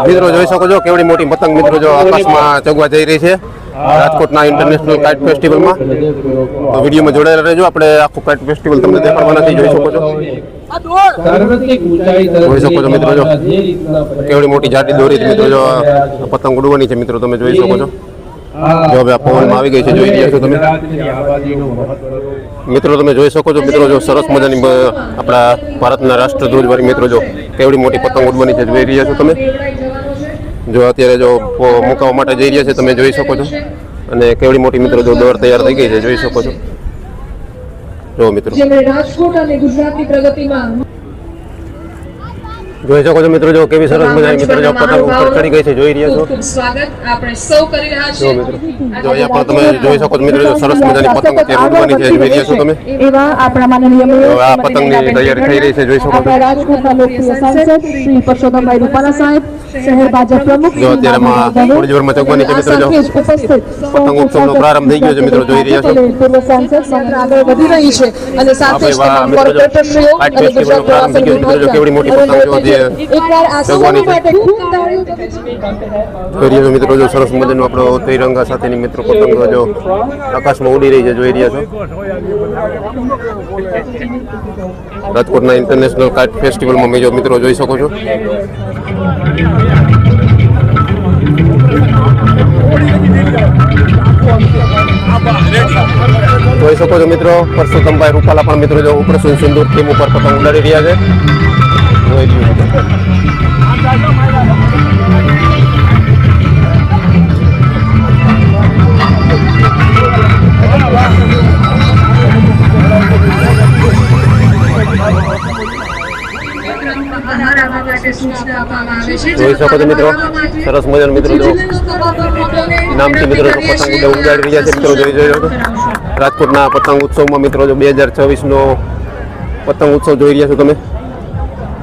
મિત્રો જોઈ શકો છો કેવડી મોટી પતંગ મિત્રો જો આકાશમાં ચગવા જઈ રહી છે રાજકોટના ઇન્ટરનેશનલ કાઇટ ફેસ્ટિવલમાં. તો વિડીયોમાં જોડાયેલા રહેજો, આપણે આખું કાઇટ ફેસ્ટિવલ તમને દેખાડવાના જોઈ શકો છો. જોઈ શકો છો મિત્રો જો કેવડી મોટી જાડી દોરી મિત્રો જો પતંગ ઉડવાની છે મિત્રો, તમે જોઈ શકો છો. જો હવે આ પવનમાં આવી ગઈ છે, જોઈ રહ્યા છો તમે મિત્રો. તમે જોઈ શકો છો મિત્રો જો સરસ મજાની આપણા ભારતના રાષ્ટ્રધ્વજ વાળી મિત્રો જો કેવડી મોટી પતંગ ઉડવાની છે, જોઈ રહ્યા છો તમે. જો અત્યારે જો મુકાવવા માટે જઈ રહ્યા છે, તમે જોઈ શકો છો. અને કેવડી મોટી મિત્રો જો દોર તૈયાર થઈ ગઈ છે, જોઈ શકો છો. જો મિત્રો રાજકોટ અને ગુજરાતની પ્રગતિમાં જોઈ શકો છો મિત્રો જો કેવી સરસ મજાની મિત્રો જો પતંગ ઉપર ચડી ગઈ છે, જોઈ રહ્યા છો. સ્વાગત આપણે સૌ કરી રહ્યા છીએ. જો અહીંયા પણ તમે જોઈ શકો છો મિત્રો જો સરસ મજાની પતંગ અત્યારે ઉડવાની છે, જોઈ રહ્યા છો તમે. એવા આપણા માનનીય મેયર આ પતંગની તૈયારી થઈ રહી છે, જોઈ શકો છો. આપણા રાજકોટના લોકપ્રિય સાંસદ શ્રી પરસોત્તમભાઈ રૂપાલા સાહેબ, શહેર ભાજપ પ્રમુખ જો અત્યારે થોડી જોરમાં ચગવાની છે મિત્રો જો પતંગ ઉત્સવનો પ્રારંભ થઈ ગયો છે મિત્રો, જોઈ રહ્યા છો. પૂર્વ સાંસદ આગળ વધી રહી છે અને સાથે જ તમામ કોર્પોરેટરશ્રીઓ અને ગુજરાત પ્રવાસન વિભાગ કેવડી મોટી પતંગ જો એકવાર આ સૌ માટે ખૂબ તાળીઓ જોઈ રહ્યા છો મિત્રો જો સરસ મજાનો આપણો ત્રિરંગા સાથેની મિત્રો પતંગ જો આકાશમાં ઉડી રહી છે, જોઈ રહ્યા છો. રાજકોટના ઇન્ટરનેશનલ કાઇટ ફેસ્ટિવલમાં મિત્રો જોઈ શકો છો. જોઈ શકો છો મિત્રો પરસોત્તમભાઈ રૂપાલા પણ મિત્રો જો ઉપર સિંદૂર થીમ ઉપર પતંગ ઉડાડી રહ્યા છે, જોઈ રહ્યું છે. જોઈ શકો છો મિત્રો સરસ મજાનો મિત્રો જો નામથી મિત્રો પતંગ ઉડાડી રહ્યા છે મિત્રો, જોઈ રહ્યો છો. રાજકોટના પતંગ ઉત્સવમાં મિત્રો જો 2024નો પતંગ ઉત્સવ જોઈ રહ્યા છો તમે.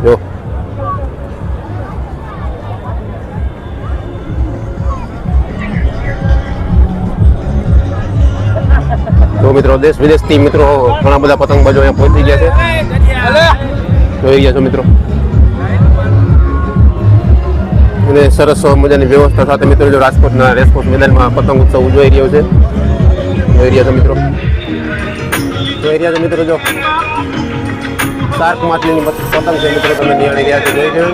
જો તો મિત્રો દેશ વિદેશથી મિત્રો ઘણા બધા પતંગબાજો અહીંયા પહોંચી ગયા છે, જોઈ રહ્યા છો મિત્રો. અને સરસ મજાની વ્યવસ્થા સાથે મિત્રો જો રાજકોટના રેસકોર્સ મેદાનમાં પતંગ ઉત્સવ ઉજવાઈ રહ્યો છે, જોઈ રહ્યા છો મિત્રો. જોઈ રહ્યા છો મિત્રો જો શાર્ક માછલીની પતંગ છે મિત્રો, તમે નિહાળી રહ્યા છો, જોઈ રહ્યો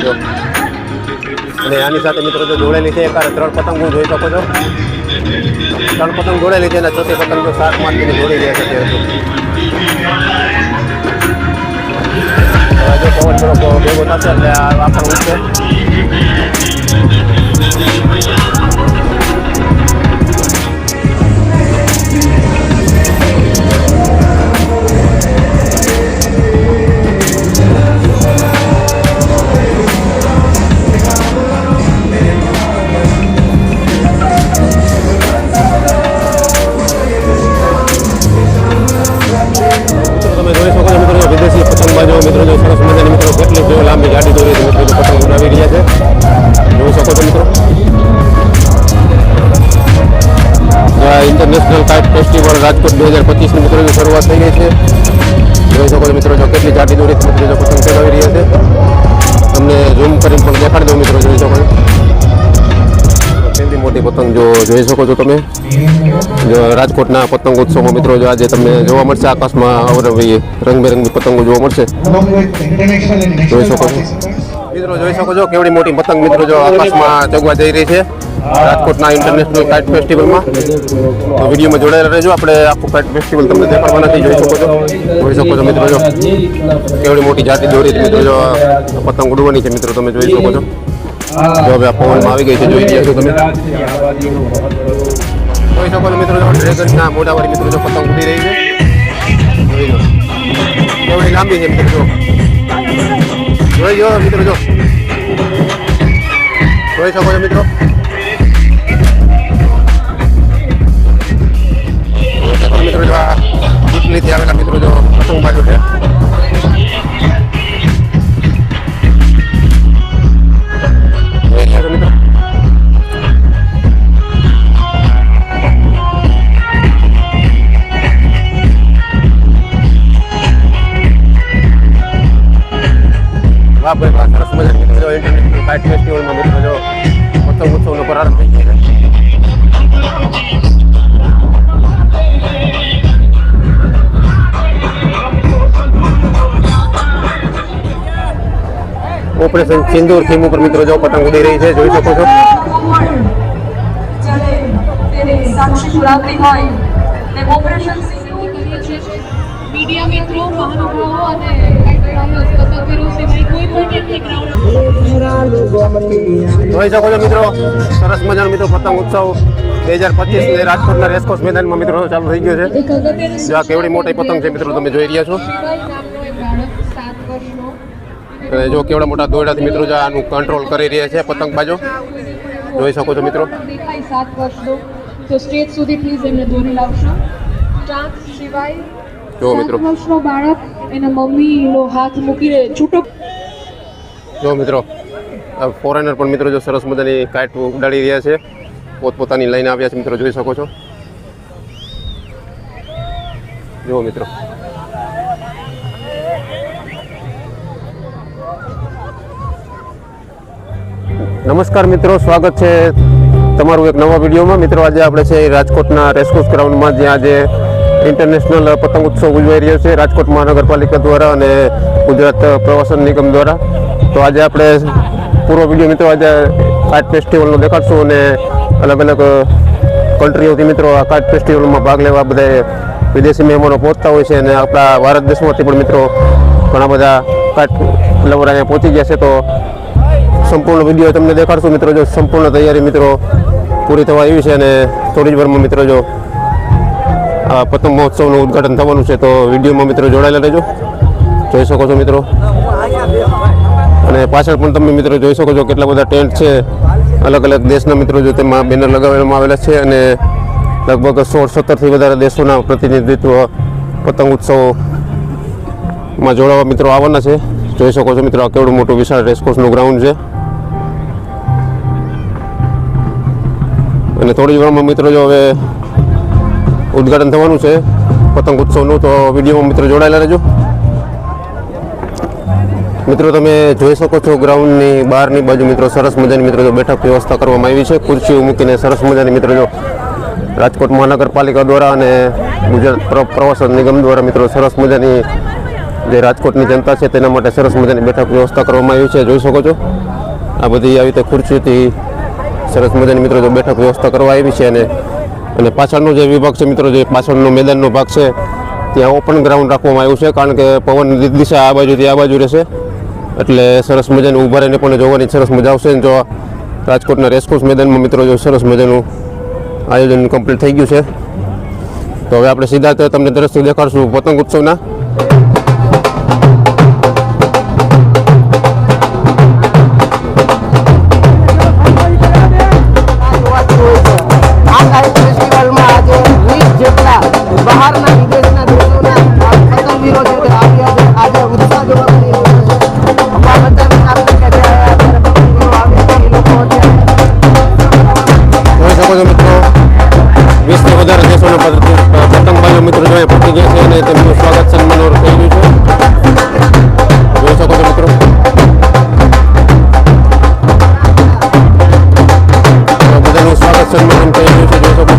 છો. અને આની સાથે મિત્રો જો જોડેલી છે એકારે 3 પતંગો જોઈ શકો છો. 3 પતંગ જોડેલી છે અને ચોથી પતંગ જો શાર્ક માછલીની જોડી રહ્યા છે. જો પવન થોડો ભેગો થશે એટલે આ પણ ઉઠશે. મિત્રો જો સરસ મજાની મિત્રો કેટલી જો લાંબી ગાડી દોરી છે મિત્રો, પતંગ ઉડાવી રહ્યા છે, જોઈ શકો છો મિત્રો. ઇન્ટરનેશનલ કાઇટ ફેસ્ટિવલ રાજકોટ 2025ની મિત્રો શરૂઆત થઈ ગઈ છે, જોઈ શકો છો મિત્રો. જો કેટલી જાડી દોરી મિત્રો જો પતંગ ચગાવી રહ્યા છે, તમને ઝૂમ કરીને પણ દેખાડી દઉં મિત્રો, જોઈ શકો છો. કેટલી મોટી પતંગ જો જોઈ શકો છો તમે. જો રાજકોટના પતંગ ઉત્સવમાં મિત્રો જો આજે તમને જોવા મળશે આકાશમાં અવરવી રંગબેરંગી પતંગો જોવા મળશે, જોઈ શકો છો મિત્રો. જોઈ શકો છો કેવડી મોટી પતંગ મિત્રો જો આકાશમાં ચગવા જઈ રહી છે રાજકોટના ઇન્ટરનેશનલ કાઇટ ફેસ્ટિવલમાં. તો વિડીયોમાં જોડાયેલા રહેજો, આપણે આખું કાઇટ ફેસ્ટિવલ તમને દેખાડવાના જોઈ શકો છો. જોઈ શકો છો મિત્રો જો કેવડી મોટી જાડી દોરી મિત્રો જો પતંગ ઉડવાની છે મિત્રો, તમે જોઈ શકો છો. જો હવે આ પવનમાં આવી ગઈ છે, જોઈ રહ્યા છો તમે. જોઈ શકો છો મિત્રો ડ્રેગનના મોઢાવાળી મિત્રો જો પતંગ ઉડી રહી છે, જોઈ લો કેવડી લાંબી છે મિત્રો. જોઈ લો મિત્રો જો જોઈ શકો છો મિત્રો. મિત્રો જો આ ઇટલીથી આવેલા મિત્રો જો પતંગ બાજુ છે. વાહ ભાઈ વાહ, સરસ મજાની મિત્રો ઓપરેશન સિંદૂર થીમ ઉપર મિત્રો જો પતંગ ઉડી રહી છે, જોઈ શકો છો. સાક્ષી પ્રાપ્તિ હોય ને ઓપરેશન સિંદૂર મીડિયા મિત્રો, મહાનુભાવો અને પતંગવીરો સિવાય કોઈ પણ વ્યક્તિ ગ્રાઉન્ડ જોઈ શકો છો મિત્રો, સરસ મજાનો મિત્રો પતંગ ઉત્સવ 2025 ને રાજકોટના રેસકોર્સ મેદાનમાં મિત્રો ચાલુ થઈ ગયો છે. એક અગત્યનું જો આ કેવડી મોટી પતંગ છે મિત્રો, તમે જોઈ રહ્યા છો. નામનો એક બાળક 7 વર્ષનો અને જો કેવડા મોટા દોરડાથી મિત્રો જો આનું કંટ્રોલ કરી રહ્યા છે પતંગબાજો, જોઈ શકો છો મિત્રો. દેખાય 7 વર્ષનો, તો સ્ટેજ સુધી પ્લીઝ એમને દોરી લાવશો. ચાન્સ સિવાય જો મિત્રો, 7 વર્ષનો બાળક એના મમ્મીનો હાથ મૂકીને છૂટો. જો મિત્રો, ફોરેનર પણ મિત્રો જો સરસ મજાની કાઇટ ઉડાડી રહ્યા છે, પોતપોતાની લઈને આવ્યા છે મિત્રો, જોઈ શકો છો. જુઓ મિત્રો, નમસ્કાર મિત્રો, સ્વાગત છે તમારું એક નવા વિડીયોમાં. મિત્રો આજે આપણે છે રાજકોટના રેસકોર્સ ગ્રાઉન્ડમાં, જ્યાં આજે ઇન્ટરનેશનલ પતંગ ઉત્સવ ઉજવાઈ રહ્યો છે રાજકોટ મહાનગરપાલિકા દ્વારા અને ગુજરાત પ્રવાસન નિગમ દ્વારા. તો આજે આપણે પૂરો વિડીયો મિત્રો આજે કાઇટ ફેસ્ટિવલનો દેખાડશું અને અલગ અલગ કન્ટ્રીઓથી મિત્રો આ કાઇટ ફેસ્ટિવલમાં ભાગ લેવા બધા વિદેશી મહેમાનો પહોંચતા હોય છે અને આપણા ભારત દેશમાંથી પણ મિત્રો ઘણા બધા કાઇટ લવર અહીંયા પહોંચી ગયા છે. તો સંપૂર્ણ વિડીયો તમને દેખાડશું મિત્રો. જો સંપૂર્ણ તૈયારી મિત્રો પૂરી થવા આવી છે અને થોડી જ વારમાં મિત્રો જો આ પતંગ મહોત્સવનું ઉદ્ઘાટન થવાનું છે. તો વિડીયોમાં મિત્રો જોડાયેલા રહેજો, જોઈ શકો છો મિત્રો. અને પાછળ પણ તમે મિત્રો જોઈ શકો છો કેટલા બધા ટેન્ટ છે અલગ અલગ દેશના મિત્રો, જો તેમાં બેનર લગાવવામાં આવેલા છે અને લગભગ 16-17થી વધારે દેશોના પ્રતિનિધિત્વ પતંગ ઉત્સવમાં જોડાવા મિત્રો આવવાના છે. જોઈ શકો છો મિત્રો, આ કેવડું મોટું વિશાળ રેસકોર્સનું ગ્રાઉન્ડ છે. અને થોડી જ વારમાં મિત્રો જો હવે ઉદ્ઘાટન થવાનું છે પતંગ ઉત્સવનું. તો વિડીયોમાં મિત્રો જોડાયેલા રહેજો. મિત્રો તમે જોઈ શકો છો ગ્રાઉન્ડની બહારની બાજુ મિત્રો સરસ મજાની મિત્રો જો બેઠક વ્યવસ્થા કરવામાં આવી છે, ખુરશીઓ મૂકીને સરસ મજાની મિત્રો જો રાજકોટ મહાનગરપાલિકા દ્વારા અને ગુજરાત પ્રવાસન નિગમ દ્વારા મિત્રો સરસ મજાની જે રાજકોટની જનતા છે તેના માટે સરસ મજાની બેઠક વ્યવસ્થા કરવામાં આવી છે. જોઈ શકો છો આ બધી આવી રીતે ખુરશીઓથી સરસ મજાની મિત્રો જો બેઠક વ્યવસ્થા કરવા આવી છે. અને પાછળનો જે વિભાગ છે મિત્રો, જે પાછળનો મેદાનનો ભાગ છે ત્યાં ઓપન ગ્રાઉન્ડ રાખવામાં આવ્યું છે, કારણ કે પવનની દિશા આ બાજુથી આ બાજુ રહેશે એટલે સરસ મજાનું ઊભા રહીને પણ જોવાની સરસ મજા આવશે. જો રાજકોટના રેસકોર્સ મેદાનમાં મિત્રો જો સરસ મજાનું આયોજન કમ્પ્લીટ થઈ ગયું છે. તો હવે આપણે સીધા તમને દ્રશ્ય દેખાડશું પતંગ ઉત્સવના. બહારના વિદેશના દેશોના પતંગવીરો છે તે આવ્યા છે. આજે ઉત્સાહ જોવા મળી રહ્યો છે. જોઈ શકો છો મિત્રો, 20થી વધારે દેશોના પતંગબાજો મિત્રો જો પહોંચી ગયા છે અને તેમનું સ્વાગત સન્માન થઈ ગયું છે. જોઈ શકો છો મિત્રો, બધાનું સ્વાગત સન્માન થઈ ગયું છે. જોઈ શકો છો.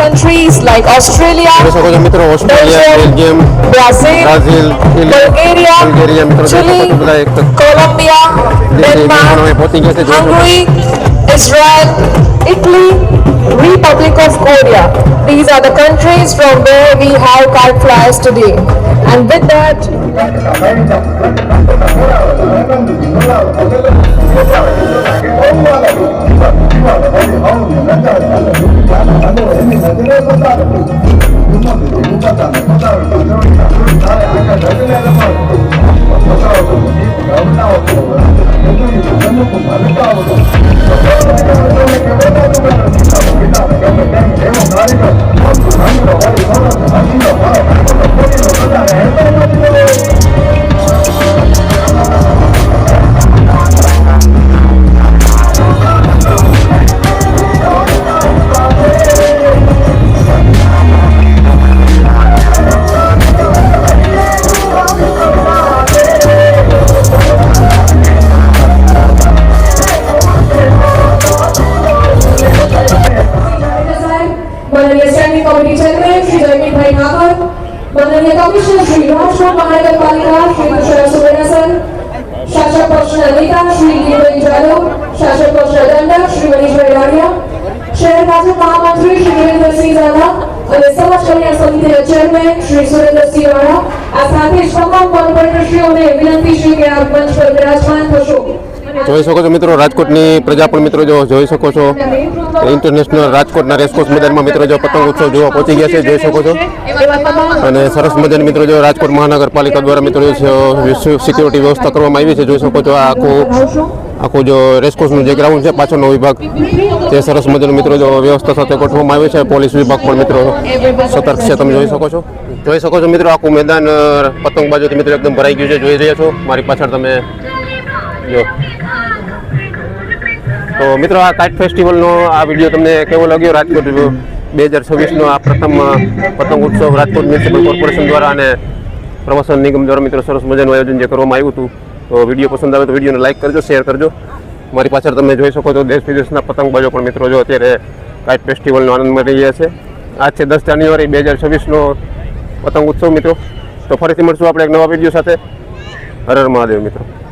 countries like Australia, જોઈ શકો છો મિત્રો, Australia, Belgium, Brazil, Brazil, Bulgaria, Bulgaria મિત્રો Chile, બધા એક Colombia, મહેમાનો Denmark, પહોંચી ગયા છે. Hungary, Israel, Italy, Republic of Korea. These are the countries from where we have kite flyers today. And with that, commissioner Shri Rajkot મહાનગરપાલિકા શ્રી તુષાર સુરેના સર, શાસક પક્ષના નેતા શ્રી ગિરિભાઈ જાદવ, શાસક પક્ષના દંડક શ્રી મનીષભાઈ વાડિયા, શહેર ભાજપ મહામંત્રી શ્રી દેવેન્દ્રસિંહ ઝાલા અને સમાજ કલ્યાણ સમિતિના ચેરમેન શ્રી સુરેન્દ્રસિંહ વાળા, આ સાથે જ તમામ કોર્પોરેટરશ્રીઓને વિનંતી છે કે આપ મંચ પર બિરાજમાન થશો. જોઈ શકો છો મિત્રો, રાજકોટની પ્રજા પણ મિત્રો જો જોઈ શકો છો ઇન્ટરનેશનલ રાજકોટના રેસકોર્સ મેદાનમાં મિત્રો જો પતંગ ઉત્સવ જોવા પહોંચી ગયા છે, જોઈ શકો છો. અને સરસ મજાની મિત્રો જો રાજકોટ મહાનગરપાલિકા દ્વારા મિત્રો સિક્યુરિટી વ્યવસ્થા કરવામાં આવી છે, જોઈ શકો છો. આ આખું જો રેસકોર્સનું જે ગ્રાઉન્ડ છે પાછળનો વિભાગ તે સરસ મજાનું મિત્રો જો વ્યવસ્થા સાથે ગોઠવવામાં આવ્યું છે. પોલીસ વિભાગ પણ મિત્રો સતર્ક છે, તમે જોઈ શકો છો. જોઈ શકો છો મિત્રો, આખું મેદાન પતંગબાજોથી મિત્રો એકદમ ભરાઈ ગયું છે, જોઈ રહ્યા છો મારી પાછળ તમે જો. તો મિત્રો આ કાઇટ ફેસ્ટિવલનો આ વિડીયો તમને કેવો લાગ્યો? રાજકોટ 2026નો આ પ્રથમ પતંગ ઉત્સવ રાજકોટ મ્યુનિસિપલ કોર્પોરેશન દ્વારા અને પ્રવાસન નિગમ દ્વારા મિત્રો સરસ મજાનું આયોજન જે કરવામાં આવ્યું હતું. તો વિડીયો પસંદ આવે તો વિડીયોને લાઇક કરજો, શેર કરજો. મારી પાછળ તમે જોઈ શકો છો દેશ વિદેશના પતંગબાજો પણ મિત્રો જો અત્યારે કાઇટ ફેસ્ટિવલનો આનંદ માણી રહ્યા છે. આજ છે 10 જાન્યુઆરી 2026નો પતંગ ઉત્સવ મિત્રો. તો ફરીથી મળશું આપણે એક નવા વિડીયો સાથે. હર હર મહાદેવ મિત્રો.